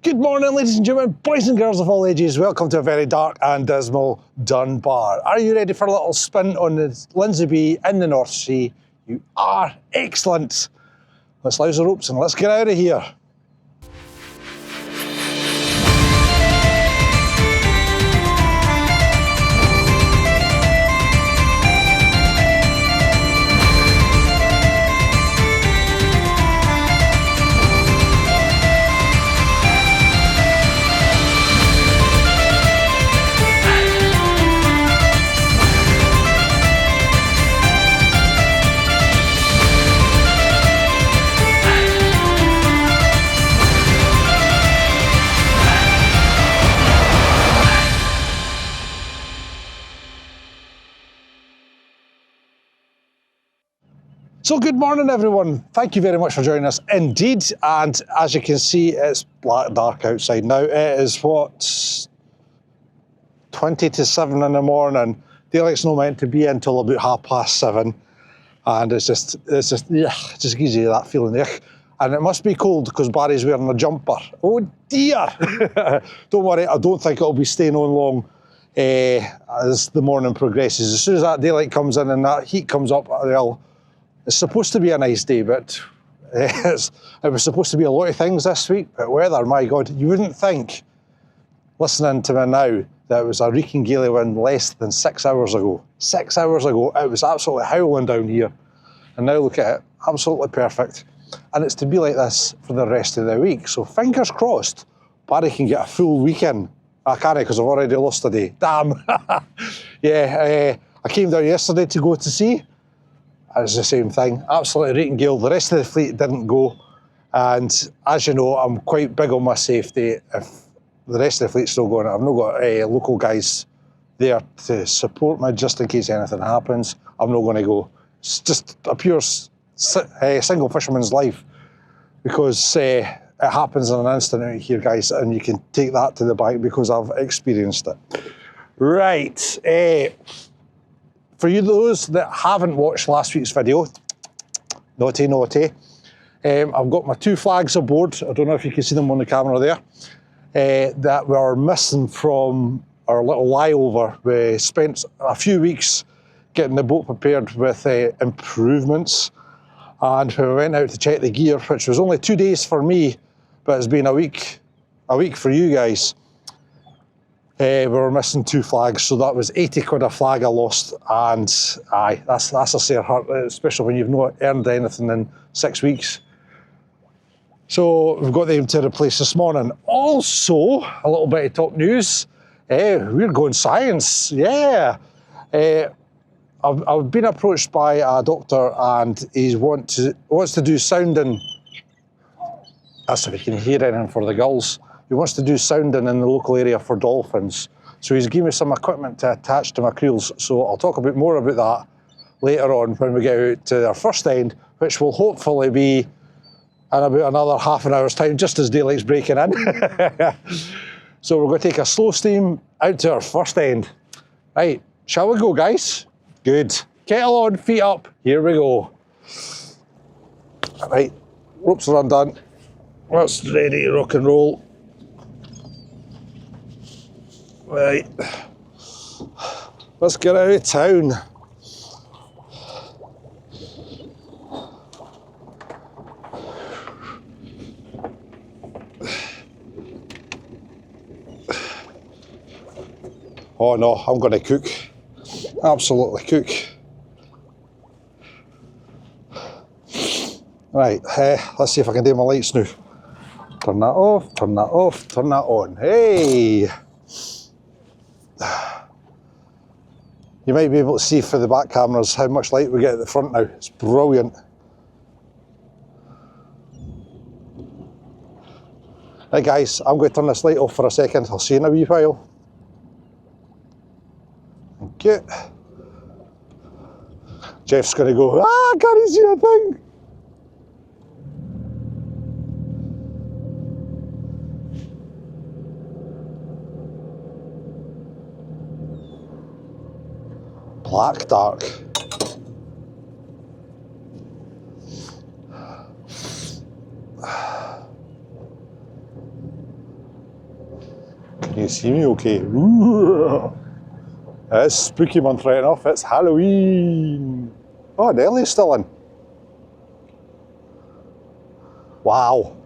Good morning, ladies and gentlemen, boys and girls of all ages. Welcome to a very dark and dismal Dunbar. Are you ready for a little spin on the Lindsay B in the North Sea? You are. Excellent. Let's louse the ropes and let's get out of here. So good morning everyone, thank you very much for joining us indeed, and as you can see it's black dark outside now. It is what, 20 to 7 in the morning. Daylight's not meant to be until about 7:30, and it just gives you that feeling, and it must be cold because Barry's wearing a jumper. Oh dear. Don't worry, I don't think it'll be staying on long as the morning progresses. As soon as that daylight comes in and that heat comes up, well, it's supposed to be a nice day, but it was supposed to be a lot of things this week, but weather, my God, you wouldn't think, listening to me now, that it was a reeking gale wind less than 6 hours ago. 6 hours ago, it was absolutely howling down here. And now look at it, absolutely perfect. And it's to be like this for the rest of the week. So fingers crossed, Barry can get a full weekend. I can't because I've already lost a day. Damn. Yeah, I came down yesterday to go to sea. It was the same thing, absolutely reeking gale. The rest of the fleet didn't go, and as you know, I'm quite big on my safety. If the rest of the fleet's still going, I've not got local guys there to support me just in case anything happens. I'm not going to go. It's just a pure single fisherman's life, because it happens in an instant out here, guys, and you can take that to the bank because I've experienced it. Right. For you those that haven't watched last week's video, naughty, I've got my 2 flags aboard. I don't know if you can see them on the camera there, that were missing from our little layover. We spent a few weeks getting the boat prepared with improvements, and when we went out to check the gear, which was only 2 days for me, but it's been a week for you guys. We were missing 2 flags, so that was 80 quid a flag I lost, and aye, that's a sore heart, especially when you've not earned anything in 6 weeks. So we've got them to replace this morning. Also, a little bit of top news, we're going science, yeah. I've been approached by a doctor and he wants to do sounding. That's if you can hear anything for the gulls. He wants to do sounding in the local area for dolphins. So he's given me some equipment to attach to my creels. So I'll talk a bit more about that later on when we get out to our first end, which will hopefully be in about another half an hour's time, just as daylight's breaking in. So we're going to take a slow steam out to our first end. Right, shall we go, guys? Good. Kettle on, feet up, here we go. Right, ropes are undone. Let's ready to rock and roll. Right, let's get out of town. Oh no, I'm going to cook. Absolutely cook. Right, let's see if I can do my lights now. Turn that off, turn that off, turn that on. Hey! You might be able to see through the back cameras how much light we get at the front now. It's brilliant. Right guys, I'm going to turn this light off for a second. I'll see you in a wee while. Thank you. Jeff's going to go, I can't see a thing. Black dark. Can you see me okay? It's spooky month right enough, it's Halloween. Oh, Nellie's still in. Wow,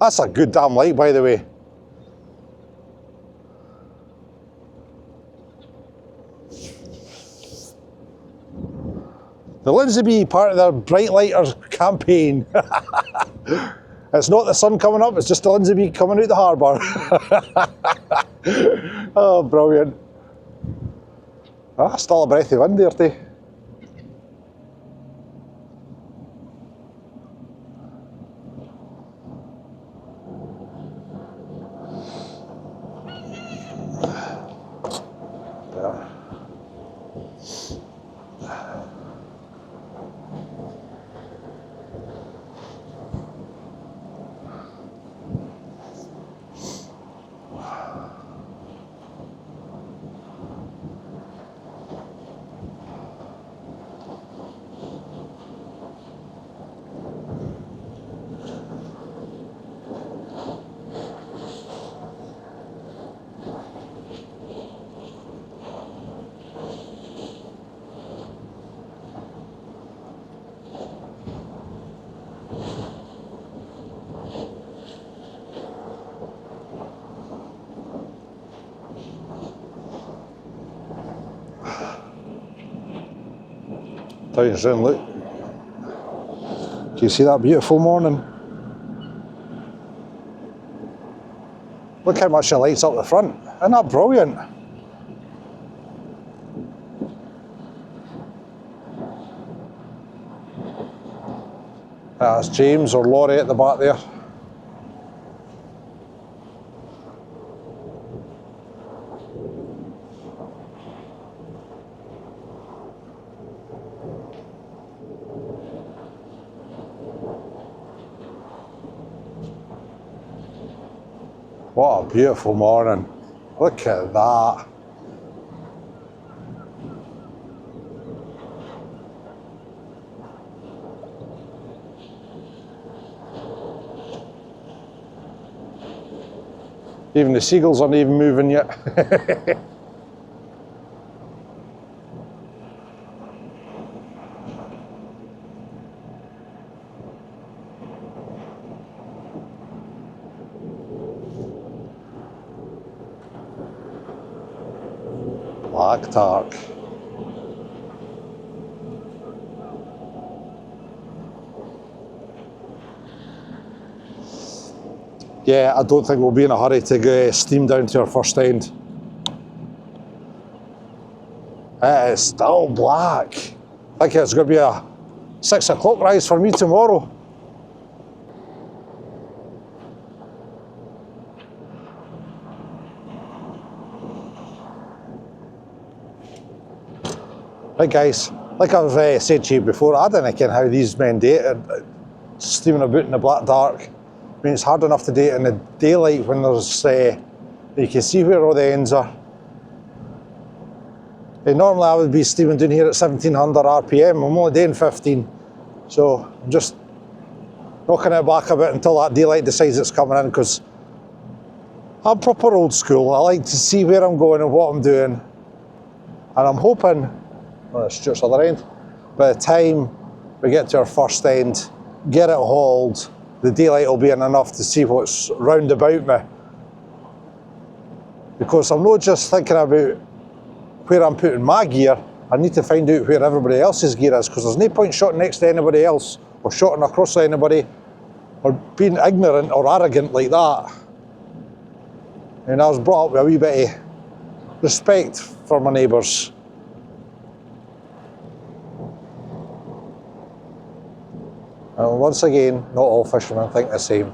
that's a good damn light, by the way. The Lindsay Bee part of their Bright Lighters campaign. It's not the sun coming up, it's just the Lindsay Bee coming out the harbour. Oh, brilliant. Ah, still a breath of wind there too. Down soon, look. Can you see that beautiful morning? Look how much it lights up the front. Isn't that brilliant? That's James or Laurie at the back there. What a beautiful morning. Look at that. Even the seagulls aren't even moving yet. Blacktark. Yeah, I don't think we'll be in a hurry to go steam down to our first end. It is still black. I think it's going to be a 6 o'clock rise for me tomorrow. Right guys, like I've said to you before, I don't know how these men do it, steaming about in the black dark. I mean, it's hard enough to do it in the daylight when there's, you can see where all the ends are. And normally I would be steaming down here at 1700 RPM, I'm only doing 15. So I'm just knocking it back a bit until that daylight decides it's coming in, because I'm proper old school. I like to see where I'm going and what I'm doing. And I'm hoping, well, it's Stuart's other end, by the time we get to our first end, get it hauled, the daylight will be in enough to see what's round about me. Because I'm not just thinking about where I'm putting my gear, I need to find out where everybody else's gear is, because there's no point shotting next to anybody else, or shotting across anybody, or being ignorant or arrogant like that. And I was brought up with a wee bit of respect for my neighbours. And once again, not all fishermen think the same.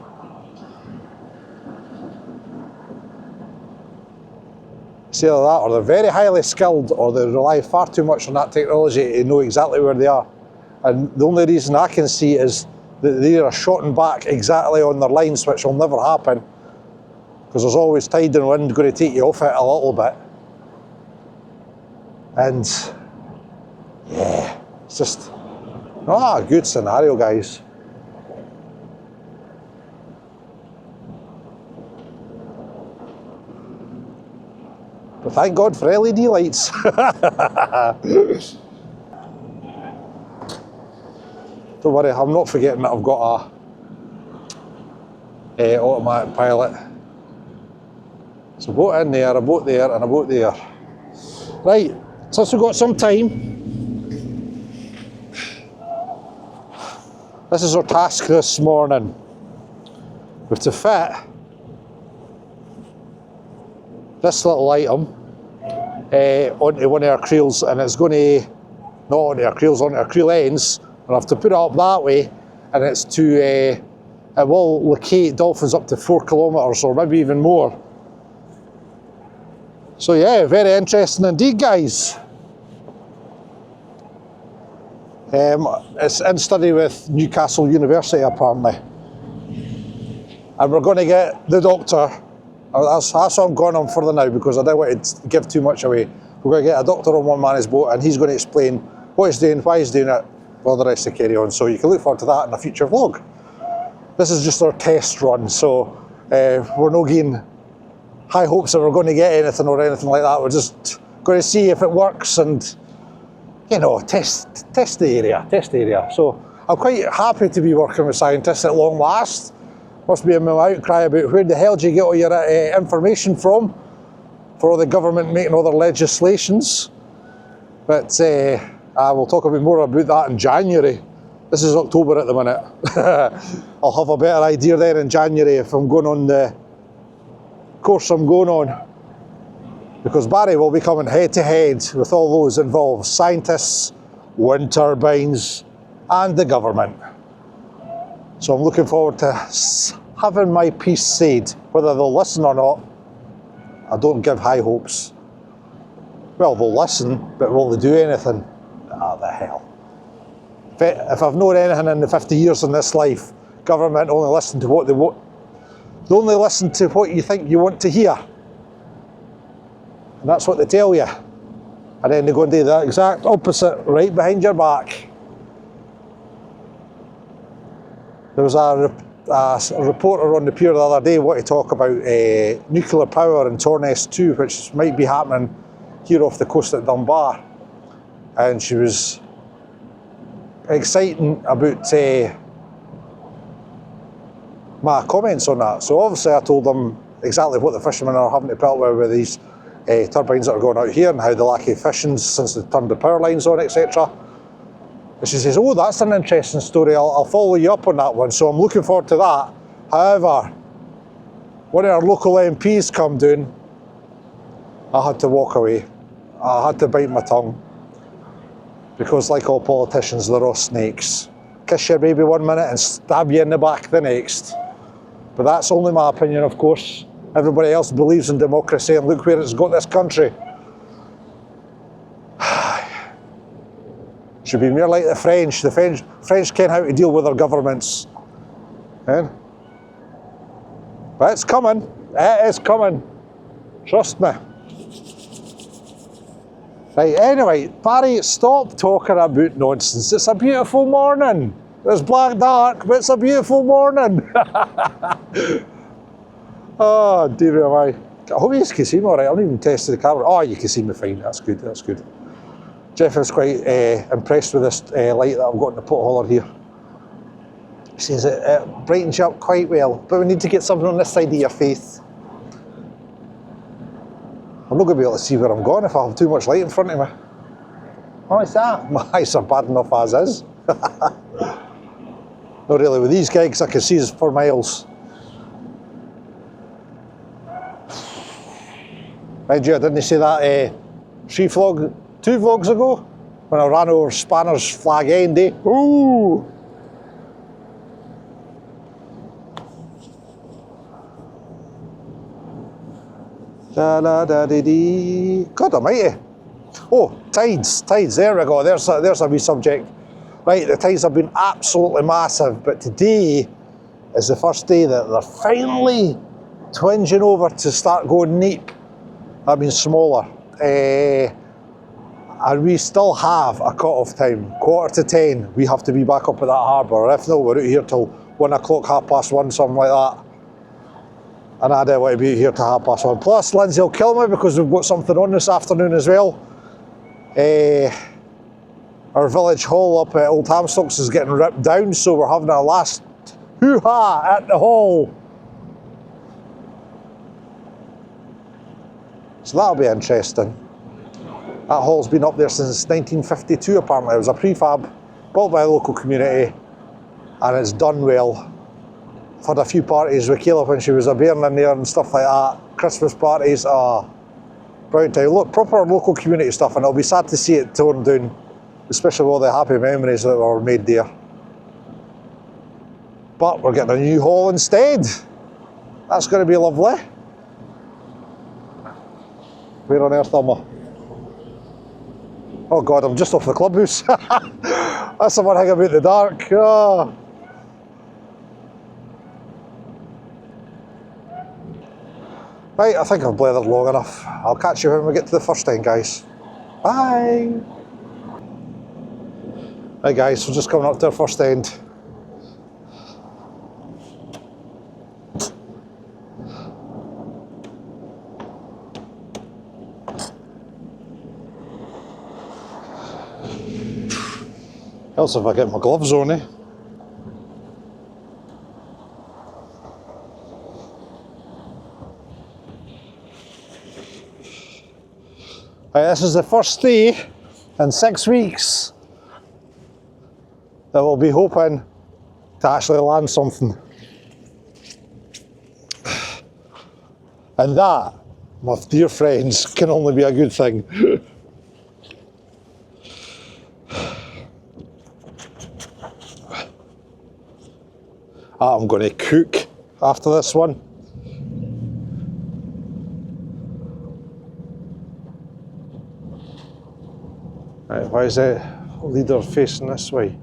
It's either that, or they're very highly skilled, or they rely far too much on that technology to know exactly where they are. And the only reason I can see is that they are shotting back exactly on their lines, which will never happen, because there's always tide and wind going to take you off it a little bit. And yeah, it's just not a good scenario, guys. Thank God for LED lights. Don't worry, I'm not forgetting that I've got a automatic pilot. So a boat in there, a boat there, and a boat there. Right, since we've got some time, this is our task this morning. We have to fit this little item onto one of our creels, and it's going to, not onto our creels, onto our creel ends, and I have to put it up that way, and it's to, it will locate dolphins up to 4 kilometres or maybe even more. So yeah, very interesting indeed, guys. It's in study with Newcastle University apparently. And we're going to get the doctor, that's what I'm going on further now because I don't want to give too much away. We're going to get a doctor on one man's boat and he's going to explain what he's doing, why he's doing it, for the rest to carry on. So you can look forward to that in a future vlog. This is just our test run, so we're not getting high hopes that we're going to get anything or anything like that. We're just going to see if it works and, you know, test the area. So I'm quite happy to be working with scientists at long last. Must be a outcry about where the hell do you get all your information from for the government making other legislations. But we'll talk a bit more about that in January. This is October at the minute. I'll have a better idea there in January if I'm going on the course I'm going on. Because Barry will be coming head to head with all those involved, scientists, wind turbines, and the government. So I'm looking forward to having my piece said. Whether they'll listen or not, I don't give high hopes. Well, they'll listen, but will they do anything? Ah, the hell. If I've known anything in the 50 years in this life, government only listen to what they want. They only listen to what you think you want to hear. And that's what they tell you. And then they go and do the exact opposite right behind your back. There was a reporter on the pier the other day wanting to talk about nuclear power in Torness 2, which might be happening here off the coast at Dunbar. And she was exciting about my comments on that. So obviously I told them exactly what the fishermen are having to put up with these turbines that are going out here and how they lack efficiency since they turned the power lines on, etc. And she says, oh, that's an interesting story, I'll follow you up on that one. So I'm looking forward to that. However, when our local MPs come down, I had to walk away. I had to bite my tongue. Because like all politicians, they're all snakes. Kiss your baby one minute and stab you in the back the next. But that's only my opinion, of course. Everybody else believes in democracy and look where it's got this country. Should be more like the French. The French ken how to deal with their governments. Eh? But it's coming. It is coming. Trust me. Right, anyway, Barry, stop talking about nonsense. It's a beautiful morning. It's black dark, but it's a beautiful morning. Oh, dear am I. I hope you can see me all right. I haven't even tested the camera. Oh, you can see me fine. That's good, that's good. Jeff is quite impressed with this light that I've got in the pot holder here. He says it brightens you up quite well, but we need to get something on this side of your face. I'm not going to be able to see where I'm going if I have too much light in front of me. What's that? My eyes are bad enough as is. Not really, with these gigs I can see us for miles. Mind you, I didn't see that two vlogs ago when I ran over Spanner's Flag End, eh? Ooh! Da da da dee dee. God almighty. Oh, tides, there we go, there's a wee subject. Right, the tides have been absolutely massive, but today is the first day that they're finally twinging over to start going neap. That means smaller. And we still have a cut-off time, 10:15. We have to be back up at that harbour. If not, we're out here till 1 o'clock, 1:30, something like that. And I don't want to be here to 1:30. Plus, Lindsay will kill me because we've got something on this afternoon as well. Our village hall up at Old Hamstocks is getting ripped down, so we're having our last hoo-ha at the hall. So that'll be interesting. That hall's been up there since 1952 apparently. It was a prefab built by a local community and it's done well. I've had a few parties with Kayla when she was a bairn in there and stuff like that. Christmas parties, brilliant time. Look, proper local community stuff, and it'll be sad to see it torn down, especially with all the happy memories that were made there. But we're getting a new hall instead. That's going to be lovely. Where on earth am I? Oh God, I'm just off the clubhouse. That's the one thing about the dark. Oh. Right, I think I've blathered long enough. I'll catch you when we get to the first end, guys. Bye! Right guys, we're just coming up to our first end. Else if I get my gloves on, eh? Right, this is the first day in 6 weeks that we'll be hoping to actually land something. And that, my dear friends, can only be a good thing. I'm going to cook after this one. Right, why is the leader facing this way?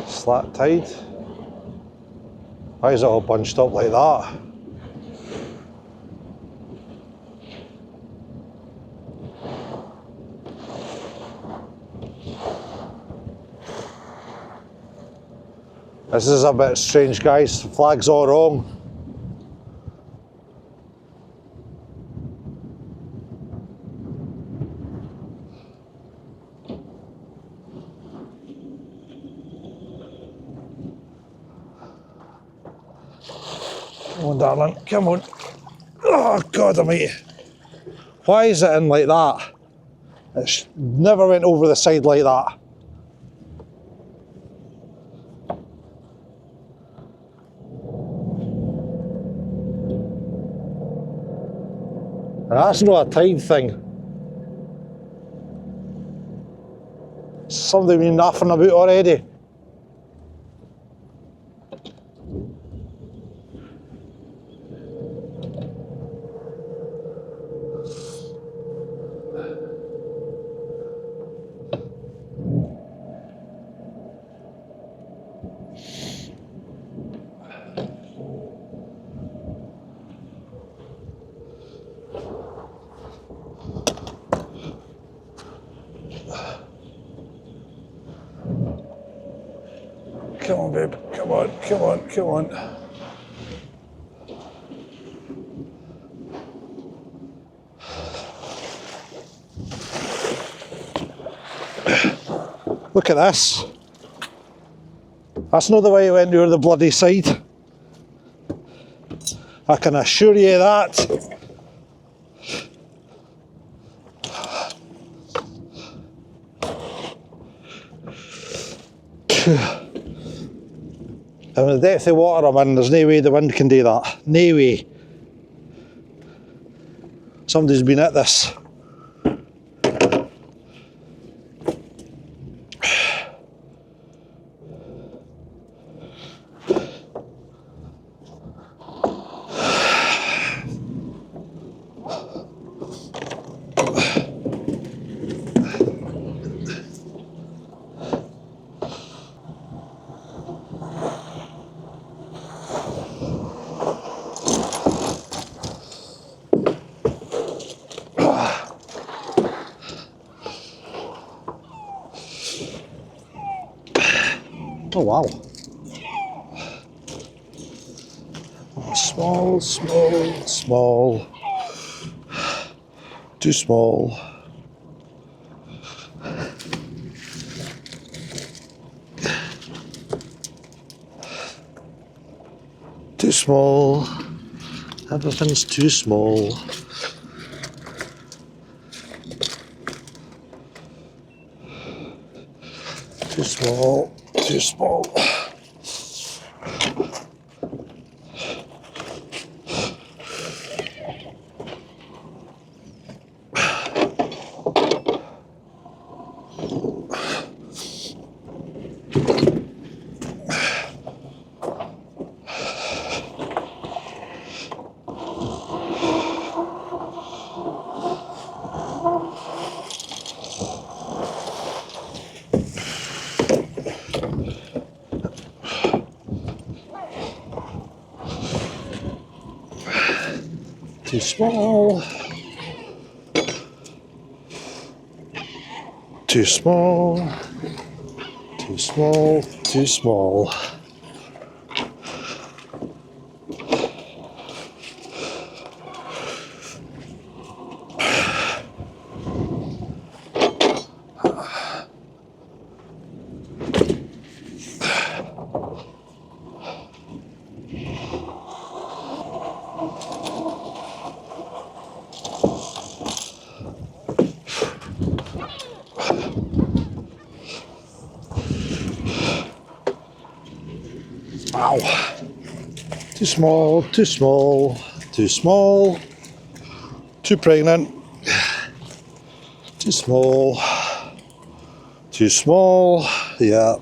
Slack tide. Why is it all bunched up like that? This is a bit strange, guys. The flag's all wrong. Come on, darling, come on. Oh, God almighty. Why is it in like that? It never went over the side like that. And that's not a tide thing. Something we've been naffing about already. Come on, babe. Come on, come on, come on. Look at this. That's not the way it went over the bloody side. I can assure you that. And with the depth of water I'm in, there's no way the wind can do that. No way. Somebody's been at this. Oh wow. Small, small, small. Too small. Too small. Everything's too small. Too small. Too small. Too small. Too small. Too small. Too small. Ow. Too small, too small, too small, too pregnant, too small, yeah.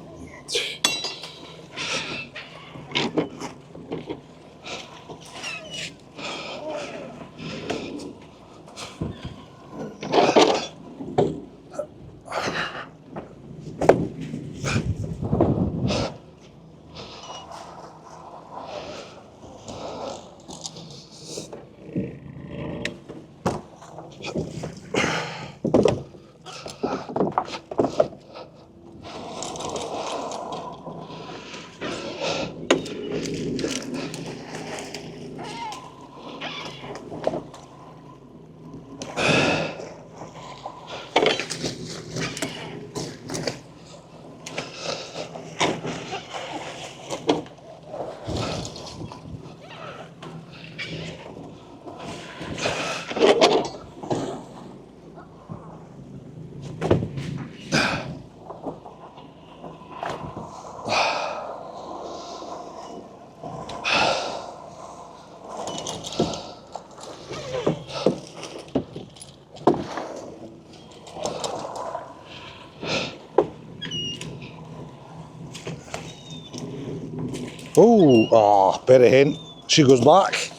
Oh, Berry hen. She goes back.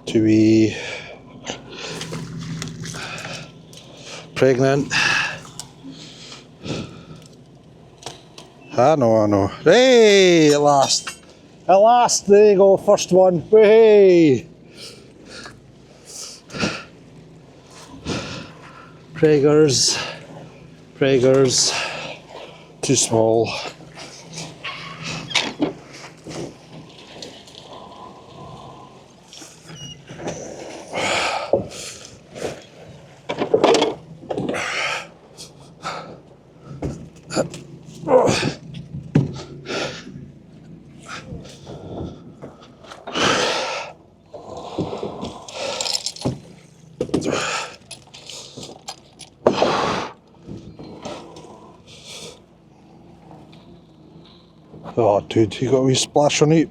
To be pregnant. I know. Hey, at last. At last, there you go, first one. Hey! Preggers. Too small. Oh, dude, you got a wee splash on it.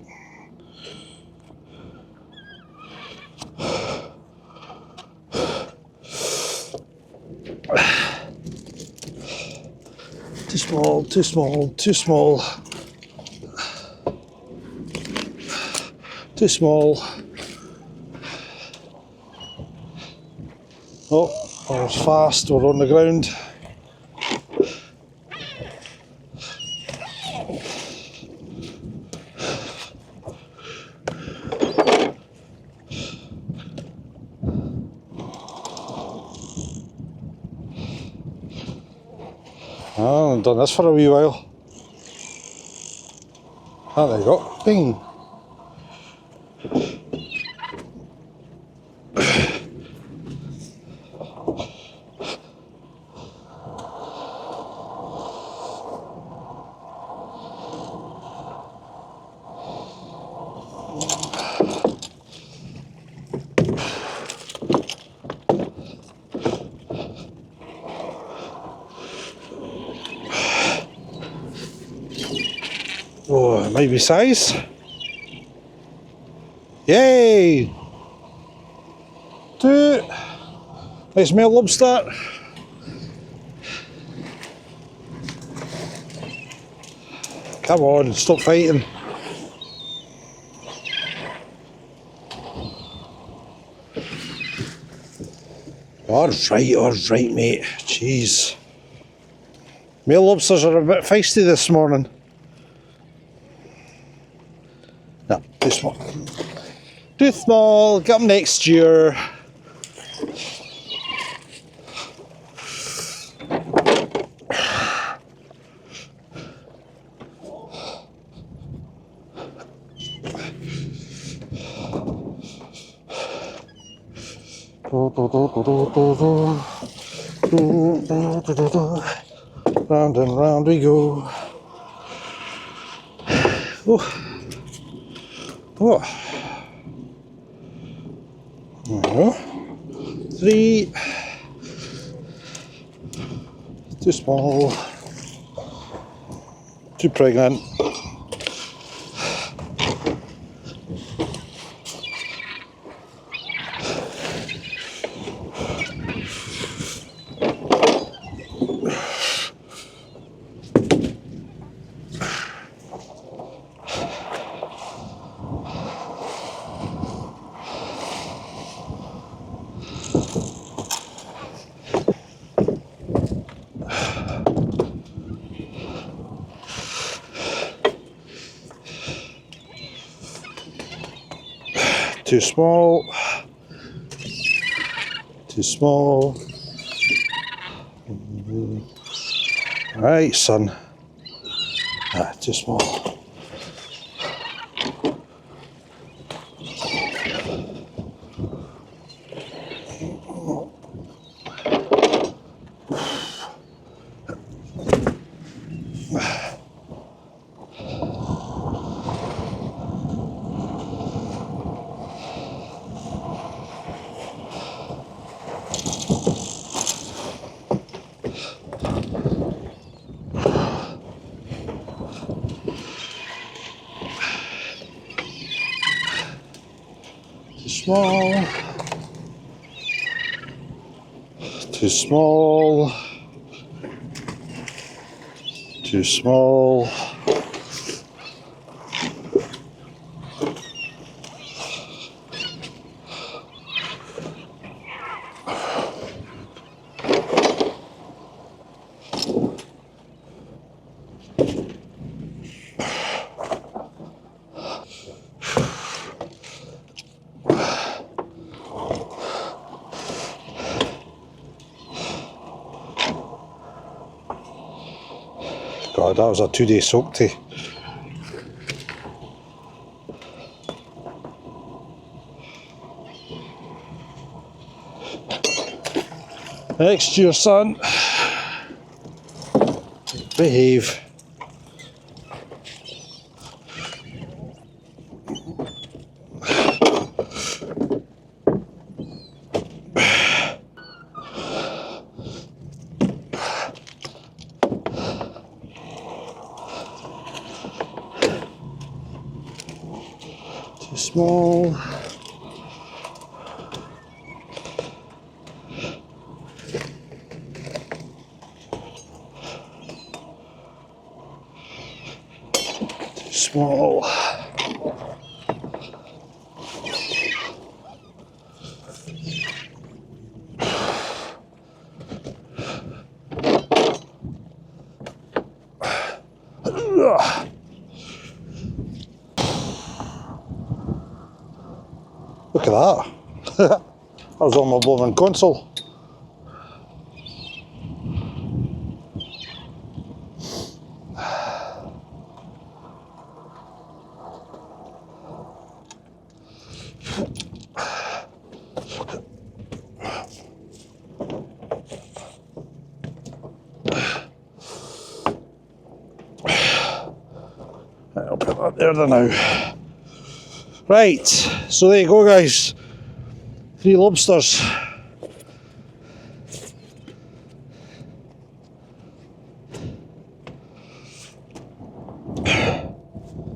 Too small, too small, too small. Too small. Oh, we're fast, we're on the ground. Oh, I've done this for a wee while. Oh, there you go. Bing. Oh, it might be size. Yay! 2. Nice male lobster. Come on, stop fighting. Alright, mate. Jeez. Male lobsters are a bit feisty this morning. No, too small. Too small, get them next year. Round and round we go. Oh. Oh. 3. Too small. Too pregnant. Too small. Too small. Right, son. Ah, too small. Small, too small, too small. God, that was a 2-day soak tea. Next year, son. Behave. Too small. small. Look at that. That was on my blooming console. I'll put that there now. Right, so there you go guys. 3 lobsters.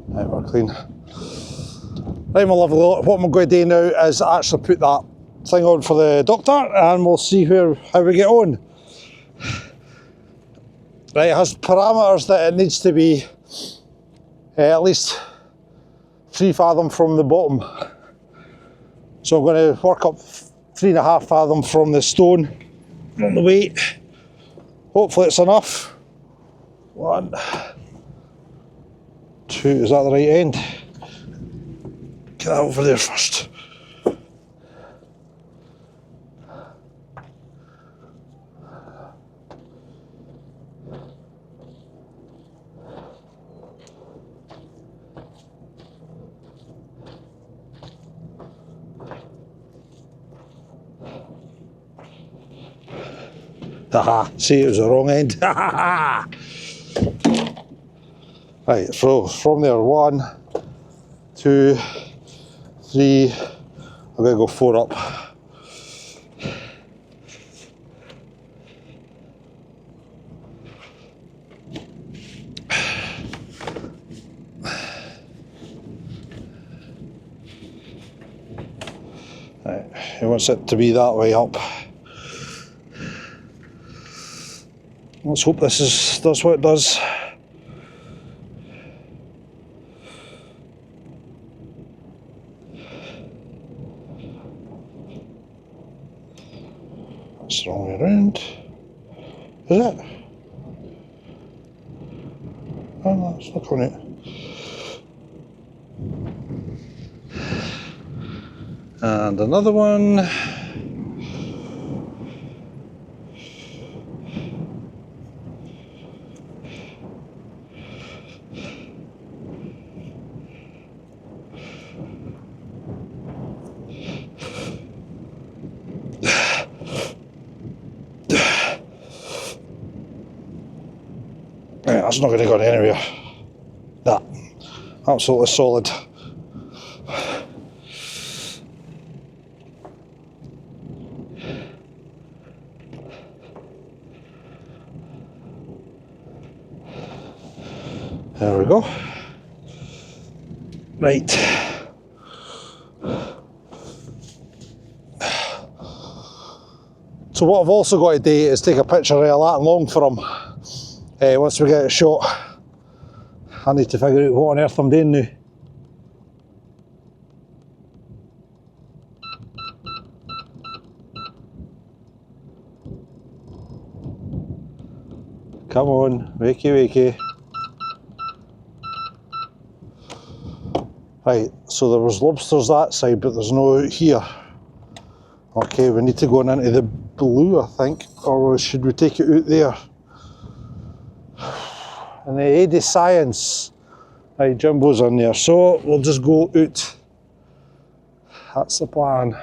Right, we're clean. Right, my lovely lot, what I'm going to do now is actually put that thing on for the doctor and we'll see how we get on. Right, it has parameters that it needs to be at least 3 fathom from the bottom. So I'm going to work up 3.5 fathom from the stone on the weight. Hopefully it's enough. 1, 2, is that the right end? Get that over there first. Haha, see, it was the wrong end. Right, so from there, 1, 2, 3, I'm going to go 4 up. Right, he wants it to be that way up. Let's hope this does what it does. That's the wrong way around. Is it? Oh no, it's not coming out. And another one. Right, that's not going to go anywhere. That, absolutely solid. There we go. Right. So what I've also got to do is take a picture of that long for him. Once we get it shot, I need to figure out what on earth I'm doing now. Come on, wakey wakey. Right, so there was lobsters that side, but there's no out here. Okay, we need to go into the blue, I think, or should we take it out there? And the AD Science, right, Jumbo's in there, so we'll just go out. That's the plan.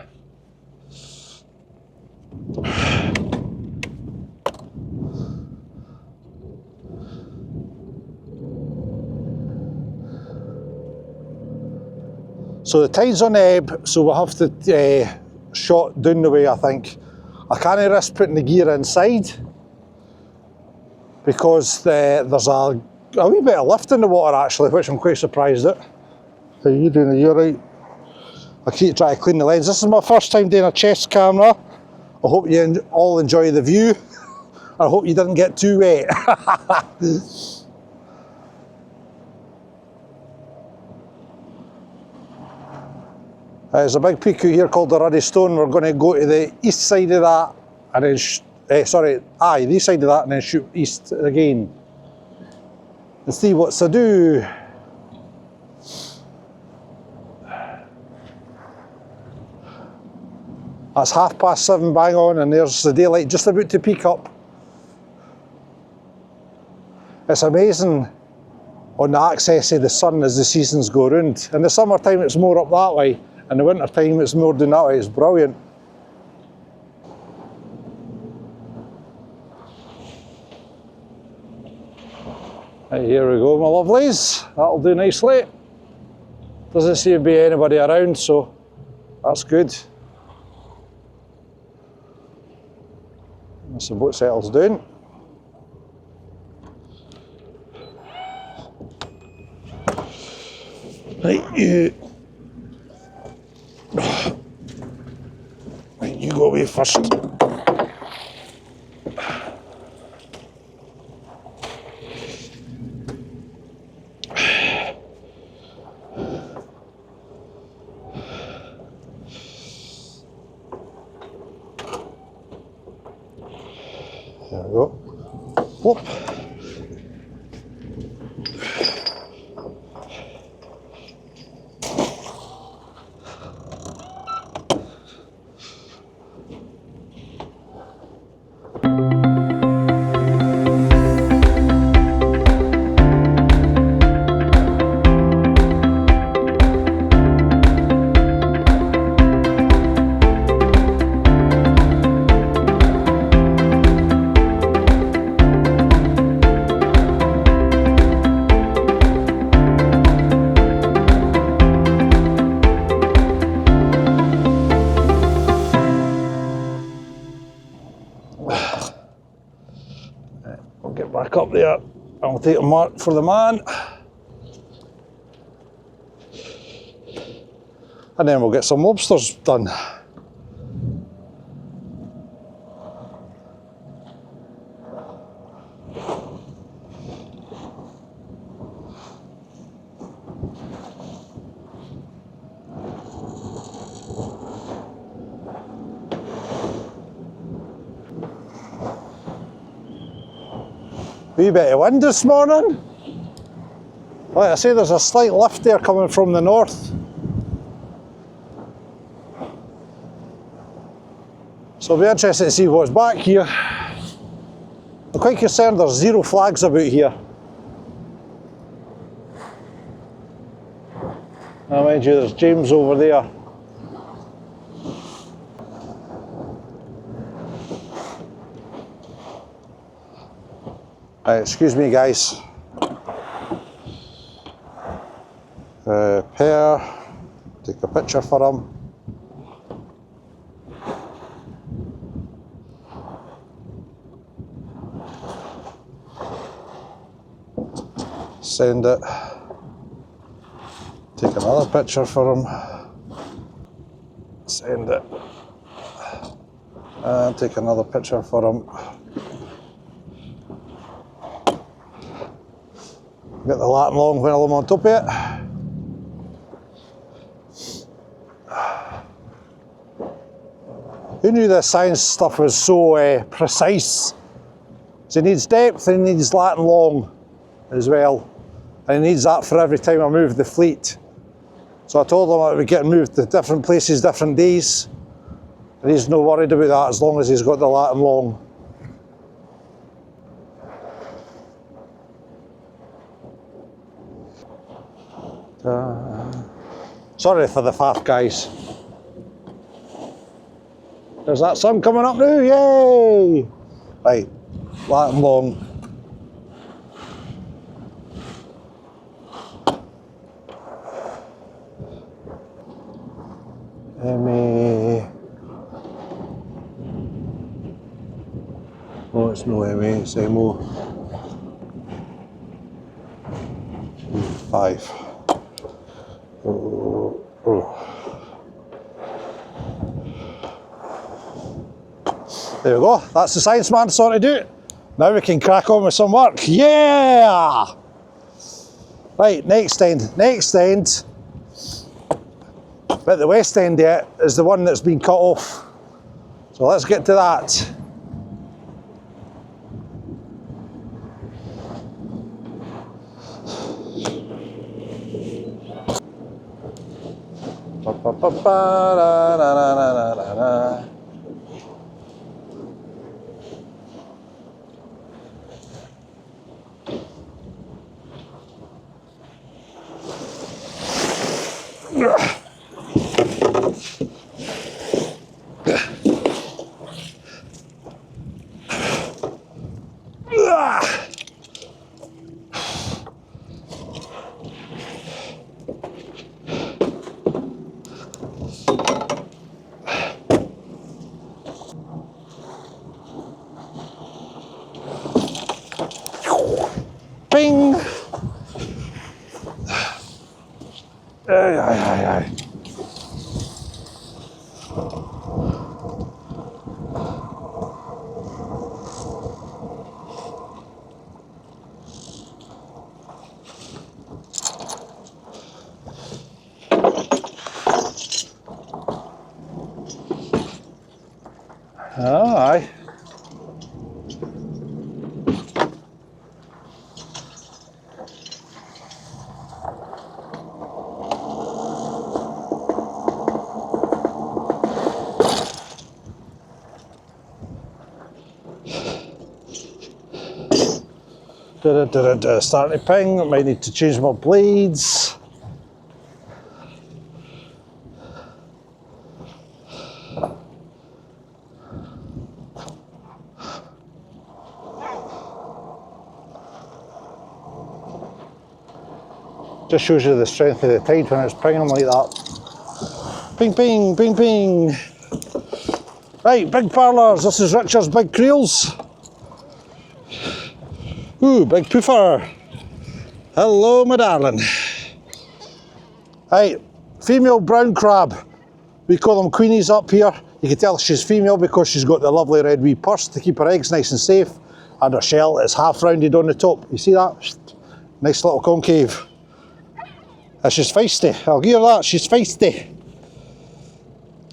So the tide's on the ebb, so we'll have to shot down the way, I think. I can't risk putting the gear inside because there's a wee bit of lift in the water actually, which I'm quite surprised at. How are you doing? Are you right? I keep trying to clean the lens. This is my first time doing a chest camera. I hope you all enjoy the view. I hope you didn't get too wet. Right, There's a big peak out here called the Ruddy Stone. We're going to go to the east side of that and then, the east side of that and then shoot east again. And see what's to do. That's 7:30 bang on, and there's the daylight just about to peak up. It's amazing on the access of the sun as the seasons go round. In the summertime it's more up that way, in the winter time it's more down that way. It's brilliant. Right, here we go, my lovelies. That'll do nicely. Doesn't seem to be anybody around, so that's good. Once the boat settles down. Right, you go away first. There we go. Whoop. We'll get back up there. I'll take a mark for the man. And then we'll get some lobsters done. Wee bit of wind this morning. Like I say, there's a slight lift there coming from the north. So I'll be interested to see what's back here. I'm quite concerned there's 0 flags about here. Now mind you, there's James over there. Excuse me guys. Pair, take a picture for him. Send it. Take another picture for him. Send it. And take another picture for him. Get the lat long while I'm on top of it. Who knew this science stuff was so precise? So it needs depth and it needs lat long as well. And it needs that for every time I move the fleet. So I told him I would get moved to different places, different days. And he's no worried about that as long as he's got the lat long. Sorry for the faff, guys. There's that sun coming up now, yay! Right, lat and long. Oh, it's no MA, it's MO. 5. Oh. There we go, that's the science man sorted out. Now we can crack on with some work, yeah! Right, next end. But the west end of it is the one that's been cut off. So let's get to that. Bing! Aye, aye, aye, aye. Aye. Starting to ping, might need to change my blades. Just shows you the strength of the tide when it's pinging like that. Ping, ping, ping, ping. Right, big parlours, this is Richard's big creels. Ooh, big poofer. Hello, my darling. Right, female brown crab. We call them queenies up here. You can tell she's female because she's got the lovely red wee purse to keep her eggs nice and safe. And her shell is half rounded on the top. You see that? Nice little concave. And she's feisty. I'll give her that, she's feisty.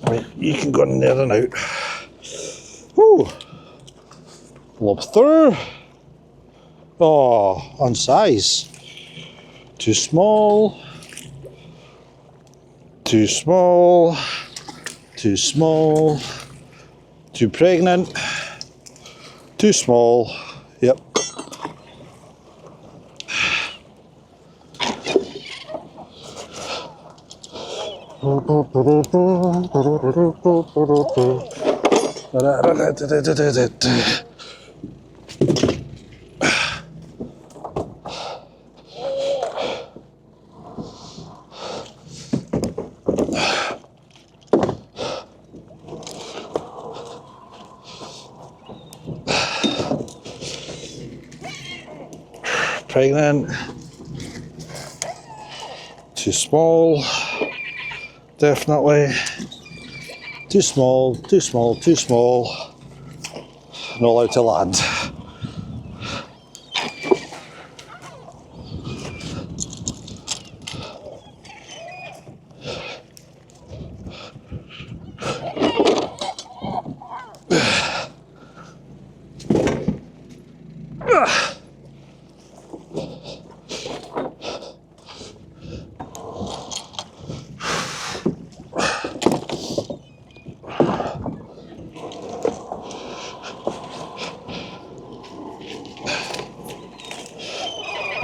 Right, you can go in there and out. Woo. Lobster. Oh, on size. Too small. Too small. Too small. Too pregnant. Too small. Yep. Pregnant. Too small. Definitely. Too small, too small, too small. Not allowed to land.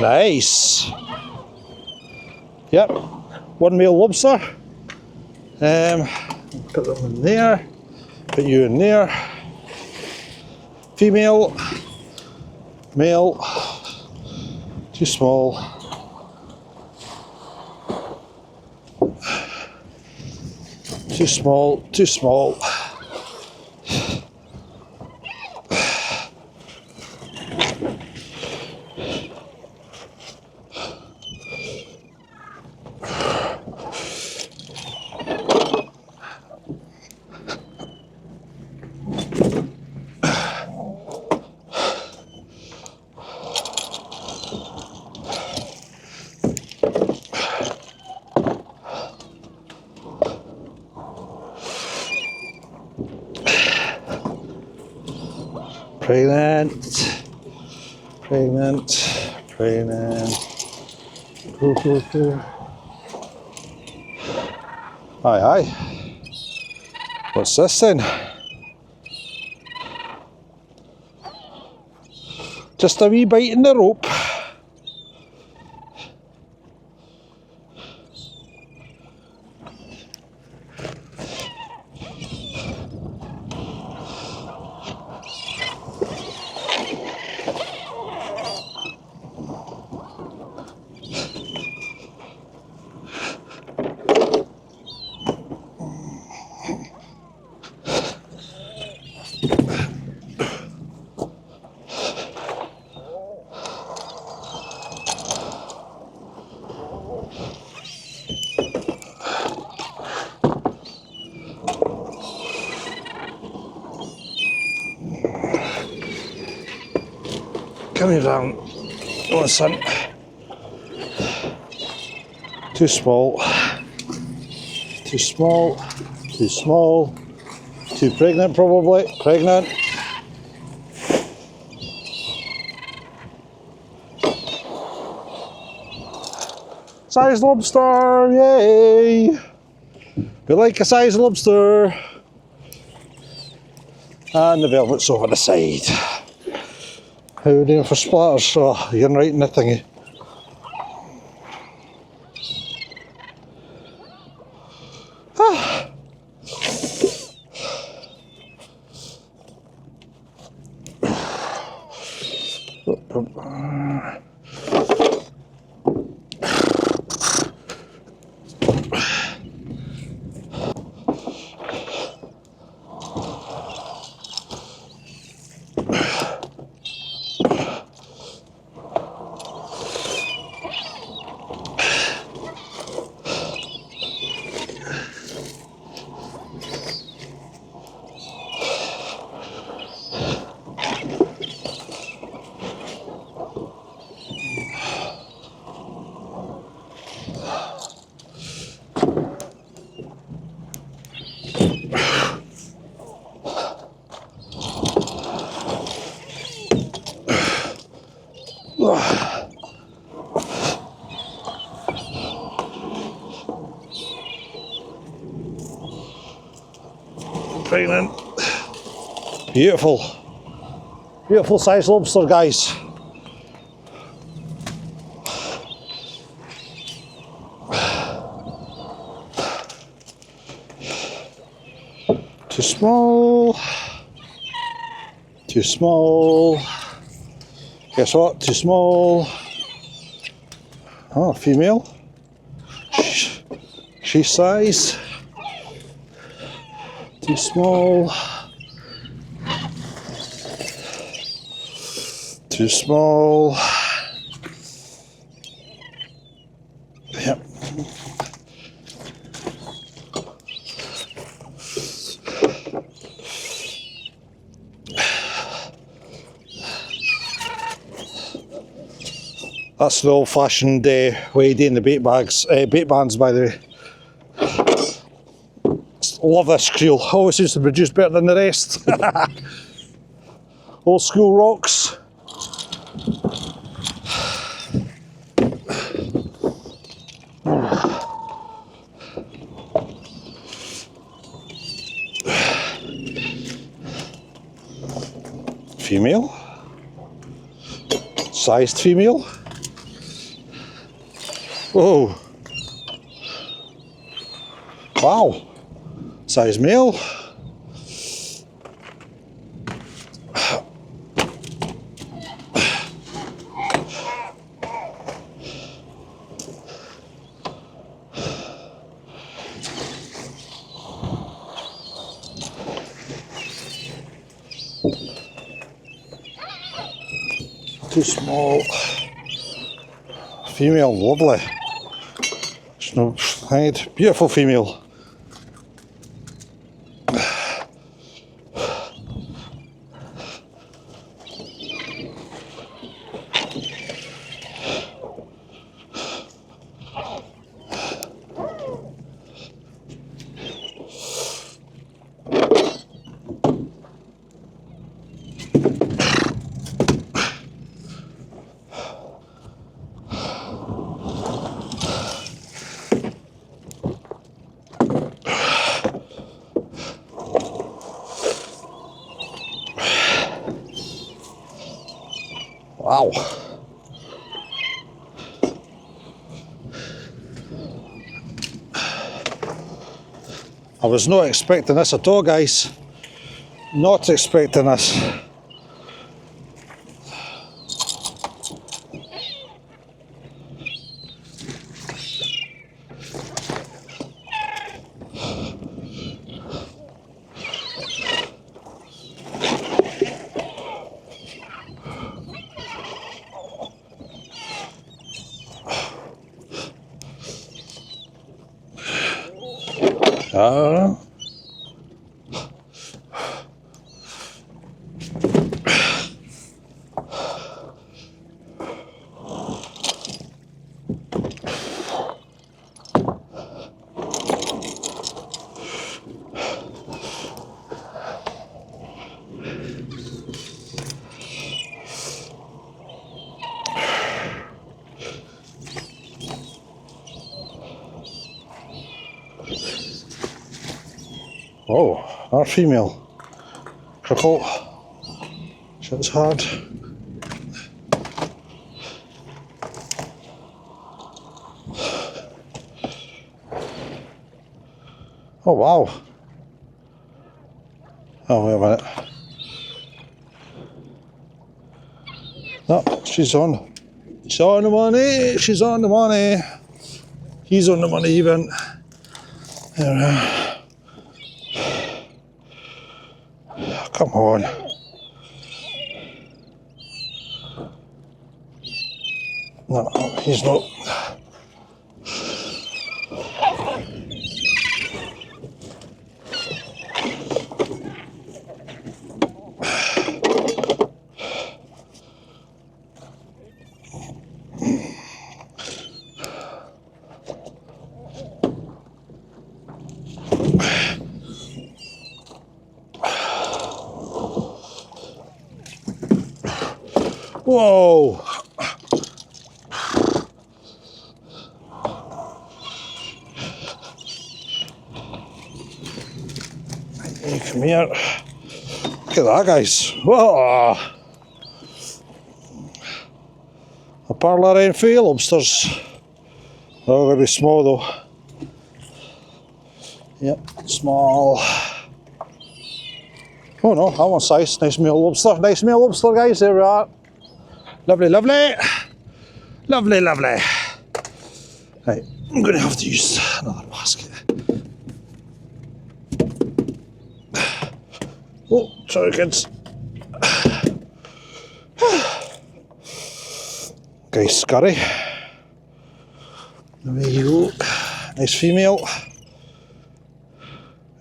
Nice. Yep, one male lobster. Put them in there. Put you in there. Female. Male. Too small. Too small. Too small. Pregnant. Pregnant. Pregnant. Aye, aye. What's this then? Just a wee bite in the rope. Come here down. Go on, son. Too small. Too small. Too small. Too pregnant, probably. Pregnant. Size lobster, yay! We like a size lobster. And the velvet's over the side. How are we doing for splatters? Oh, you're right in the thingy. Ah. Pregnant. Beautiful. Beautiful size lobster, guys. Too small. Too small. Guess what? Too small. Oh, female. She's size. Too small. Too small. Yep. That's the old-fashioned way of doing the bait bands, by the way. Love this creel. Always seems to produce better than the rest. Old school rocks. Female. Sized female. Whoa. Wow. Size male. Too small. Female, lovely. Snow hide, beautiful female. Wow. I was not expecting this at all, guys. Not expecting this. Oh, our female. Cripple. Shit's hard. Oh wow. Oh, wait a minute. No, she's on. She's on the money. She's on the money. He's on the money even. There we are. Come on. No, he's not. Whoa! Hey, come here. Look at that, guys. Whoa! A parlour and few lobsters. Oh, very small though. Yep, small. Oh no, that one's nice. Nice meal lobster. Nice meal lobster, guys. There we are. Lovely, lovely. Lovely, lovely. Right, I'm going to have to use another basket. Oh, sorry kids. Guys, scurry. There you go. Nice female.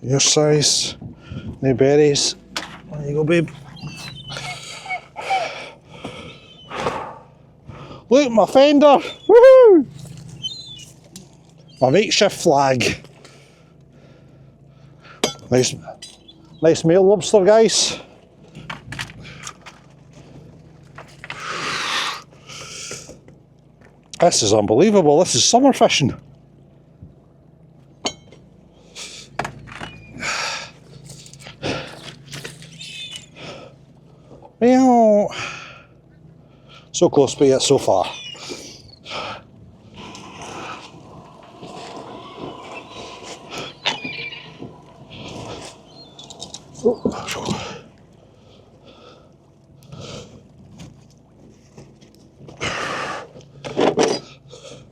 Your size. No berries. There you go, babe. Look, my fender! Woohoo! My makeshift flag. Nice male lobster, guys. This is unbelievable. This is summer fishing. Meow. So close, but yet so far.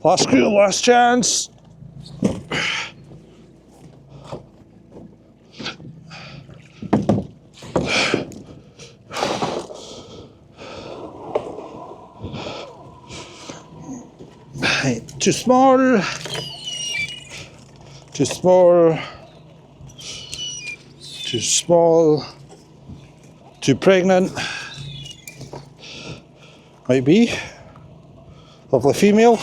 Last screw, last chance. Too small. Too small. Too small. Too pregnant. Might be. Lovely female.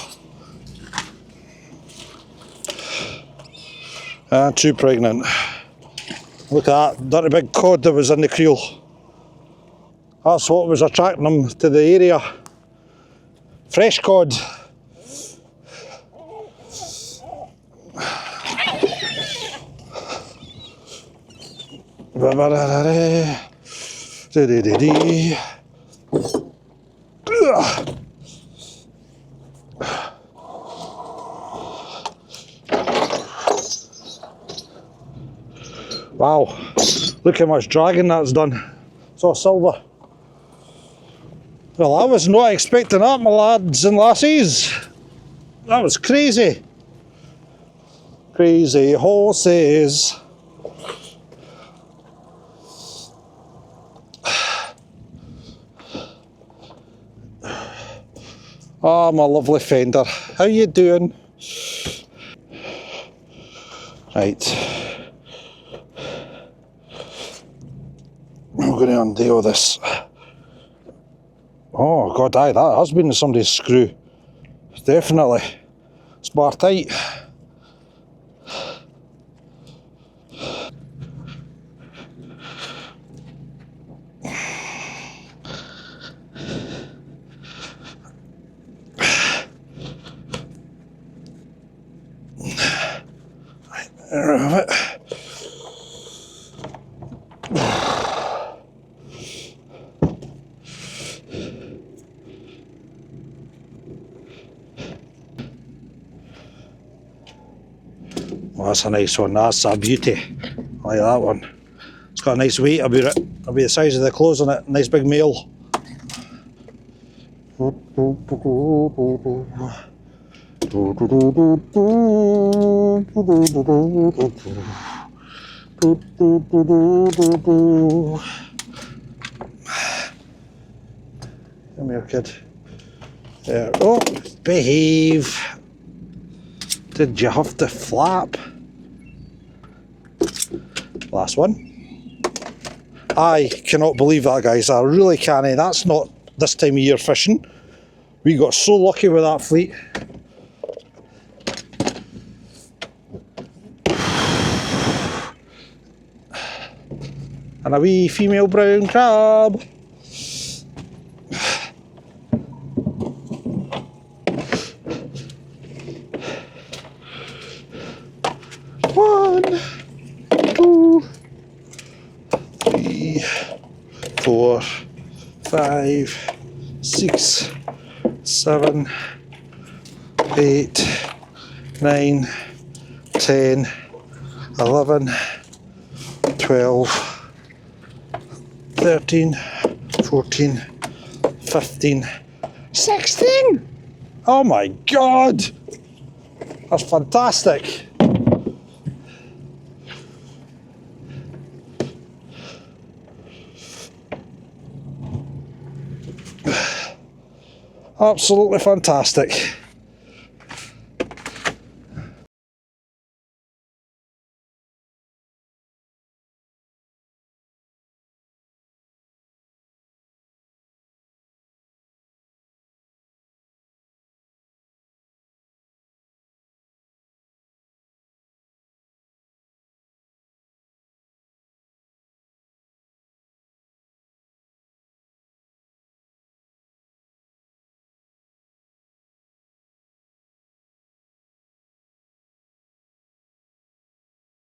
And too pregnant. Look at that dirty big cod that was in the creel. That's what was attracting them to the area. Fresh cod. Wow, look how much dragging that's done. It's all silver. Well, I was not expecting that, my lads and lassies. That was crazy. Crazy horses. Ah, my lovely fender. How you doing? Right. I'm going to undo this. Oh God, aye, that has been somebody's screw. Definitely. It's bar tight. There we have it. Well, that's a nice one. That's a beauty. I like that one. It's got a nice weight about it. It'll be the size of the clothes on it. Nice big male. Come here, kid. There. Oh, behave. Did you have to flap? Last one. I cannot believe that, guys. I really can't. That's not this time of year fishing. We got so lucky with that fleet. And a wee female brown crab. One, two, three, 4, 5, 6, 7, 8, 9, 10, 11, 12, 13, 14, 15, 16! Oh my God! That's fantastic! Absolutely fantastic.